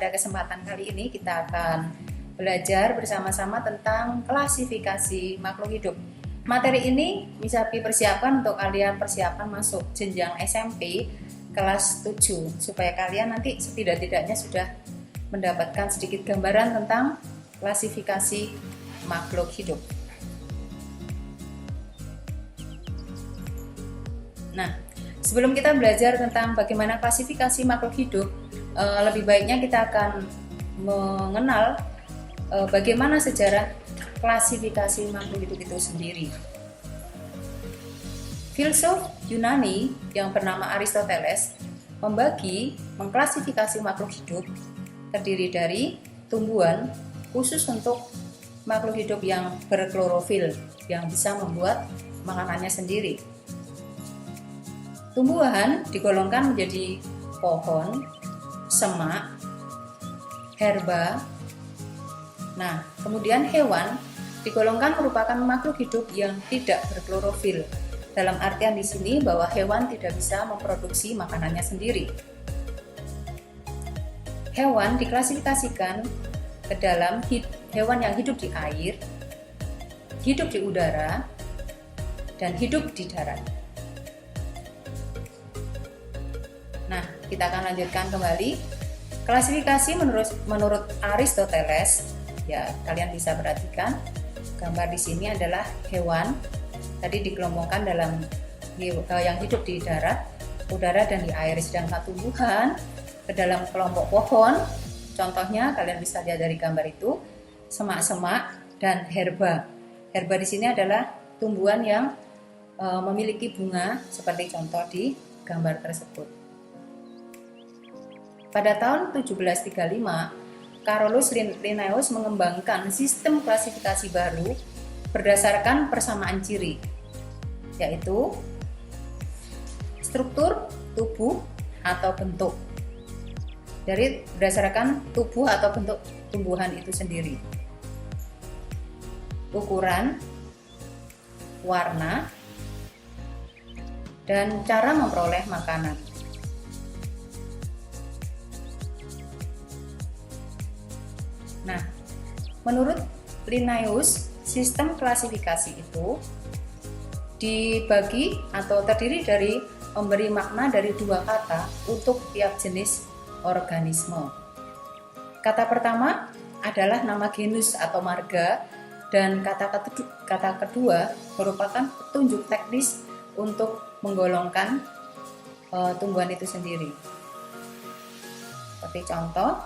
pada kesempatan kali ini kita akan belajar bersama-sama tentang klasifikasi makhluk hidup. Materi ini bisa dipersiapkan untuk kalian persiapan masuk jenjang SMP kelas 7 supaya kalian nanti setidak-tidaknya sudah mendapatkan sedikit gambaran tentang klasifikasi makhluk hidup. Nah, sebelum kita belajar tentang bagaimana klasifikasi makhluk hidup, lebih baiknya kita akan mengenal bagaimana sejarah klasifikasi makhluk hidup itu sendiri. Filsuf Yunani yang bernama Aristoteles mengklasifikasi makhluk hidup terdiri dari tumbuhan, khusus untuk makhluk hidup yang berklorofil yang bisa membuat makanannya sendiri. Tumbuhan digolongkan menjadi pohon, semak, herba. Nah, kemudian hewan digolongkan merupakan makhluk hidup yang tidak berklorofil. Dalam artian di sini bahwa hewan tidak bisa memproduksi makanannya sendiri. Hewan diklasifikasikan ke dalam hewan yang hidup di air, hidup di udara, dan hidup di darat. Nah, kita akan lanjutkan kembali. Klasifikasi menurut Aristoteles, ya kalian bisa perhatikan gambar di sini adalah hewan. Tadi dikelompokkan dalam yang hidup di darat, udara, dan di air. Sedangkan tumbuhan ke dalam kelompok pohon. Contohnya kalian bisa lihat dari gambar itu, semak-semak dan herba. Herba di sini adalah tumbuhan yang memiliki bunga seperti contoh di gambar tersebut. Pada tahun 1735, Carolus Linnaeus mengembangkan sistem klasifikasi baru berdasarkan persamaan ciri, yaitu struktur, tubuh, atau bentuk. Berdasarkan tubuh atau bentuk tumbuhan itu sendiri. Ukuran, warna, dan cara memperoleh makanan. Nah, menurut Linnaeus, sistem klasifikasi itu dibagi atau terdiri dari memberi makna dari dua kata untuk tiap jenis organisme. Kata pertama adalah nama genus atau marga, dan kata kedua merupakan petunjuk teknis untuk menggolongkan tumbuhan itu sendiri. Seperti contoh,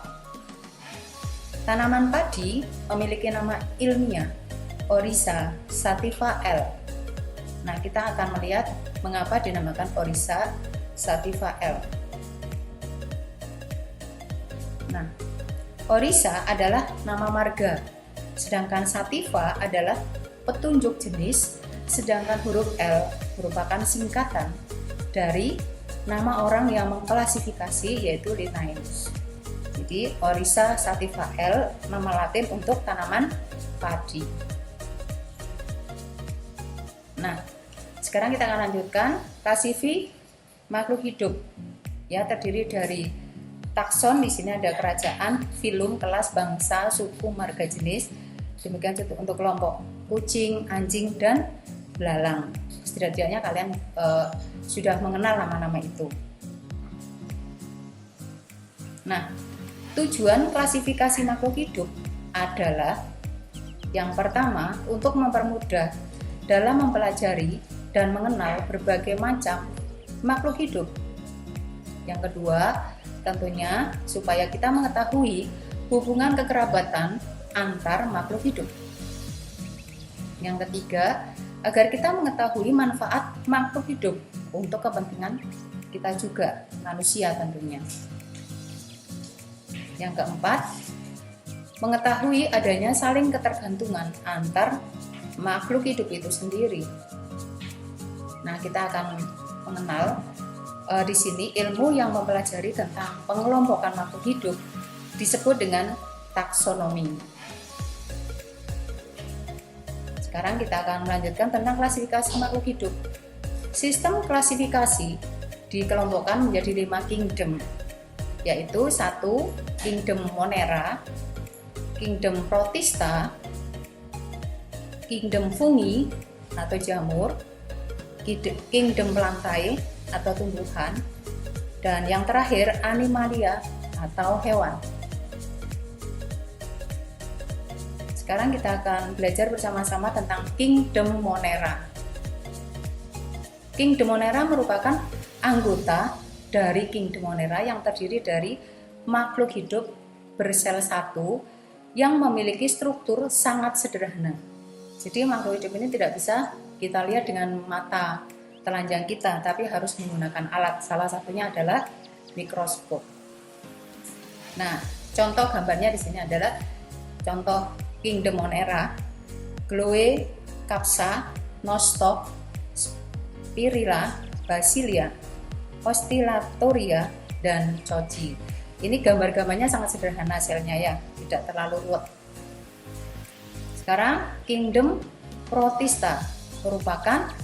tanaman padi memiliki nama ilmiah Oryza sativa L. Nah, kita akan melihat mengapa dinamakan Oryza sativa L. Nah, Oryza adalah nama marga, sedangkan sativa adalah petunjuk jenis, sedangkan huruf L merupakan singkatan dari nama orang yang mengklasifikasi, yaitu Linnaeus. Jadi Oryza sativa L nama Latin untuk tanaman padi. Nah, sekarang kita akan lanjutkan klasifikasi makhluk hidup. Ya, terdiri dari takson, di sini ada kerajaan, filum, kelas, bangsa, suku, marga, jenis. Demikian untuk kelompok kucing, anjing, dan belalang. Setidaknya kalian sudah mengenal nama-nama itu. Nah, tujuan klasifikasi makhluk hidup adalah yang pertama untuk mempermudah dalam mempelajari dan mengenal berbagai macam makhluk hidup. Yang kedua, tentunya supaya kita mengetahui hubungan kekerabatan antar makhluk hidup. Yang ketiga, agar kita mengetahui manfaat makhluk hidup untuk kepentingan kita juga, manusia tentunya. Yang keempat, mengetahui adanya saling ketergantungan antar makhluk hidup itu sendiri. Nah, kita akan mengenal di sini ilmu yang mempelajari tentang pengelompokan makhluk hidup disebut dengan taksonomi. Sekarang kita akan melanjutkan tentang klasifikasi makhluk hidup. Sistem klasifikasi dikelompokkan menjadi 5 kingdom, yaitu satu Kingdom Monera, Kingdom Protista, Kingdom Fungi atau jamur, Kingdom Plantae atau tumbuhan, dan yang terakhir Animalia atau hewan. Sekarang kita akan belajar bersama-sama tentang Kingdom Monera. Kingdom Monera merupakan anggota dari Kingdom Monera yang terdiri dari makhluk hidup bersel satu yang memiliki struktur sangat sederhana. Jadi makhluk hidup ini tidak bisa kita lihat dengan mata telanjang kita, tapi harus menggunakan alat. Salah satunya adalah mikroskop. Nah, contoh gambarnya di sini adalah contoh Kingdom Monera, Chloe, Capsa, Nostoc, Spirilla, Basilia, Oscillatoria, dan Chochi. Ini gambar-gambarnya sangat sederhana selnya ya, tidak terlalu ruwet. Sekarang Kingdom Protista merupakan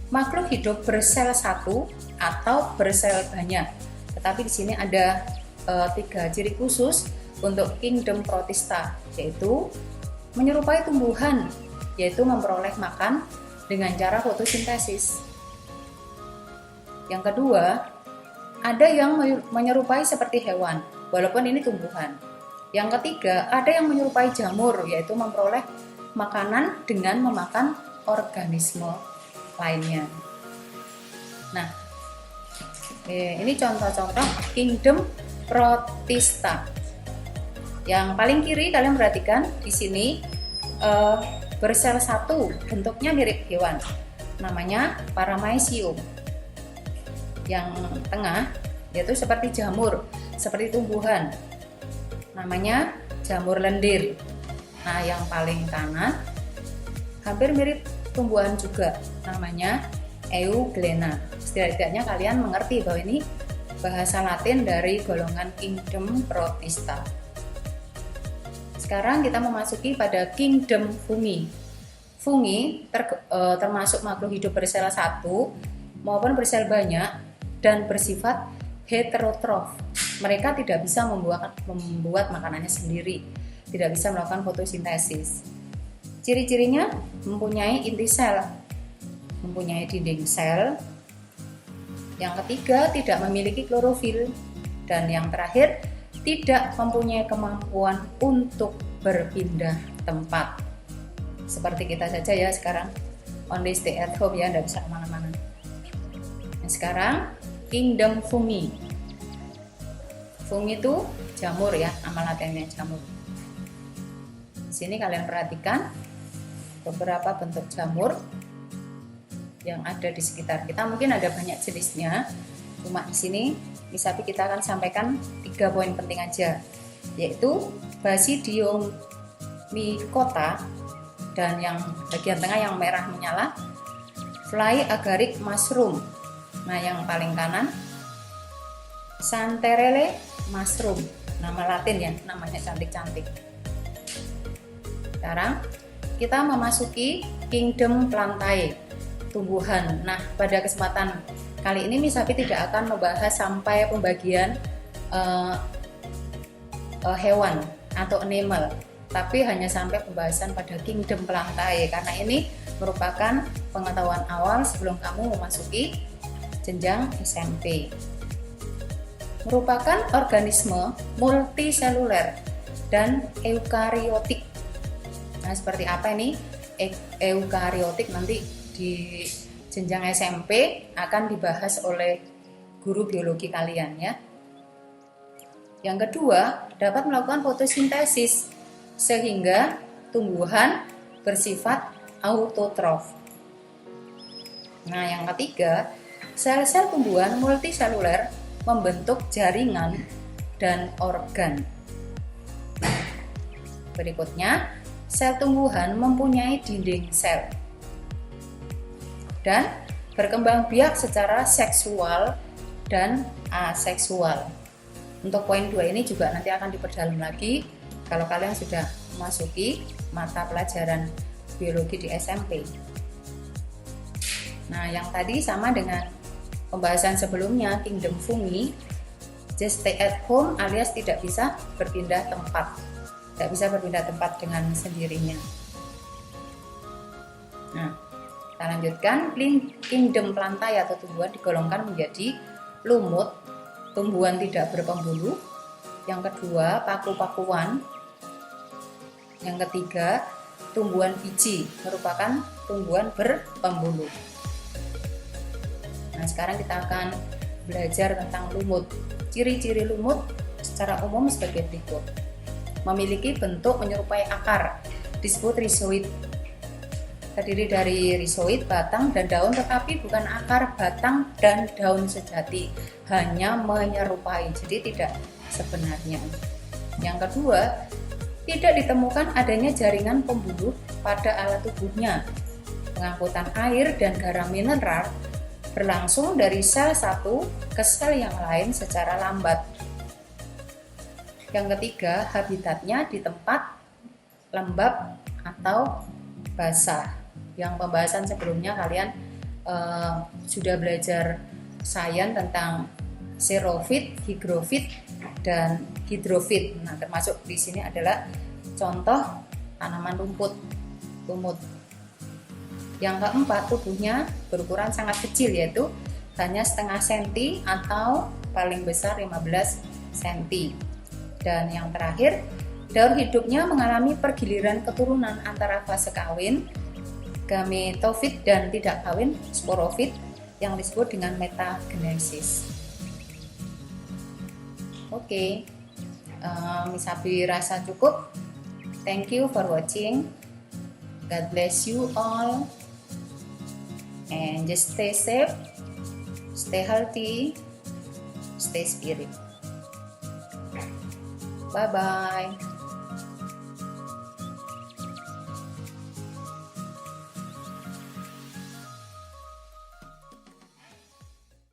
makhluk hidup bersel satu atau bersel banyak. Tetapi di sini ada 3 ciri khusus untuk Kingdom Protista, yaitu menyerupai tumbuhan, yaitu memperoleh makan dengan cara fotosintesis. Yang kedua, ada yang menyerupai seperti hewan, walaupun ini tumbuhan. Yang ketiga, ada yang menyerupai jamur, yaitu memperoleh makanan dengan memakan organisme lainnya. Nah, ini contoh-contoh Kingdom Protista. Yang paling kiri kalian perhatikan di sini bersel satu, bentuknya mirip hewan, namanya Paramecium. Yang tengah yaitu seperti jamur, seperti tumbuhan, namanya jamur lendir. Nah, yang paling kanan hampir mirip tumbuhan juga, namanya Euglena. Setidaknya kalian mengerti bahwa ini bahasa Latin dari golongan Kingdom Protista. Sekarang kita memasuki pada Kingdom Fungi. Fungi termasuk makhluk hidup bersel satu maupun bersel banyak dan bersifat heterotrof. Mereka tidak bisa membuat makanannya sendiri, tidak bisa melakukan fotosintesis. Ciri-cirinya mempunyai inti sel, mempunyai dinding sel. Yang ketiga, tidak memiliki klorofil. Dan yang terakhir, tidak mempunyai kemampuan untuk berpindah tempat. Seperti kita saja ya sekarang, only stay at home ya, tidak bisa kemana-mana. Nah, sekarang Kingdom Fungi. Fungi itu jamur ya, nama latinnya jamur. Di sini kalian perhatikan beberapa bentuk jamur yang ada di sekitar kita. Mungkin ada banyak jenisnya, cuma di sini misalnya kita akan sampaikan 3 poin penting aja, yaitu Basidiomycota, dan yang bagian tengah yang merah menyala Fly Agaric Mushroom. Nah, yang paling kanan Santerelle Mushroom, nama Latin ya, namanya cantik-cantik. Sekarang kita memasuki Kingdom Plantae, tumbuhan. Nah, pada kesempatan kali ini Misapi tidak akan membahas sampai pembagian hewan atau animal, tapi hanya sampai pembahasan pada Kingdom Plantae, karena ini merupakan pengetahuan awal sebelum kamu memasuki jenjang SMP. Merupakan organisme multiseluler dan eukariotik. Nah, seperti apa ini eukariotik, nanti di jenjang SMP akan dibahas oleh guru biologi kalian ya. Yang kedua, dapat melakukan fotosintesis sehingga tumbuhan bersifat autotrof. Nah, yang ketiga, sel-sel tumbuhan multiseluler membentuk jaringan dan organ. Berikutnya, sel tumbuhan mempunyai dinding sel dan berkembang biak secara seksual dan aseksual. Untuk poin 2 ini juga nanti akan diperdalam lagi kalau kalian sudah memasuki mata pelajaran biologi di SMP. Nah, yang tadi sama dengan pembahasan sebelumnya, Kingdom Fungi. just stay at home alias tidak bisa berpindah tempat. Tidak bisa berpindah tempat dengan sendirinya. Nah, kita lanjutkan. Kingdom plantae atau tumbuhan digolongkan menjadi lumut, tumbuhan tidak berpembuluh. Yang kedua, paku-pakuan. Yang ketiga, tumbuhan biji, merupakan tumbuhan berpembuluh. Nah, sekarang kita akan belajar tentang lumut. Ciri-ciri lumut secara umum sebagai berikut. Memiliki bentuk menyerupai akar, disebut rizoid. Terdiri dari rizoid, batang, dan daun, tetapi bukan akar, batang, dan daun sejati, hanya menyerupai, jadi tidak sebenarnya. Yang kedua, tidak ditemukan adanya jaringan pembuluh pada alat tubuhnya. Pengangkutan air dan garam mineral berlangsung dari sel satu ke sel yang lain secara lambat. Yang ketiga, habitatnya di tempat lembab atau basah. Yang pembahasan sebelumnya kalian sudah belajar sains tentang xerofit, higrofit, dan hidrofit. Nah, termasuk di sini adalah contoh tanaman lumut. Yang keempat, tubuhnya berukuran sangat kecil, yaitu hanya setengah senti atau paling besar 15 cm. Dan yang terakhir, daur hidupnya mengalami pergiliran keturunan antara fase kawin, gametofit, dan tidak kawin, sporofit, yang disebut dengan metagenesis. Oke, Misabi rasa cukup. Thank you for watching. God bless you all. And just stay safe, stay healthy, stay spirit. Bye-bye.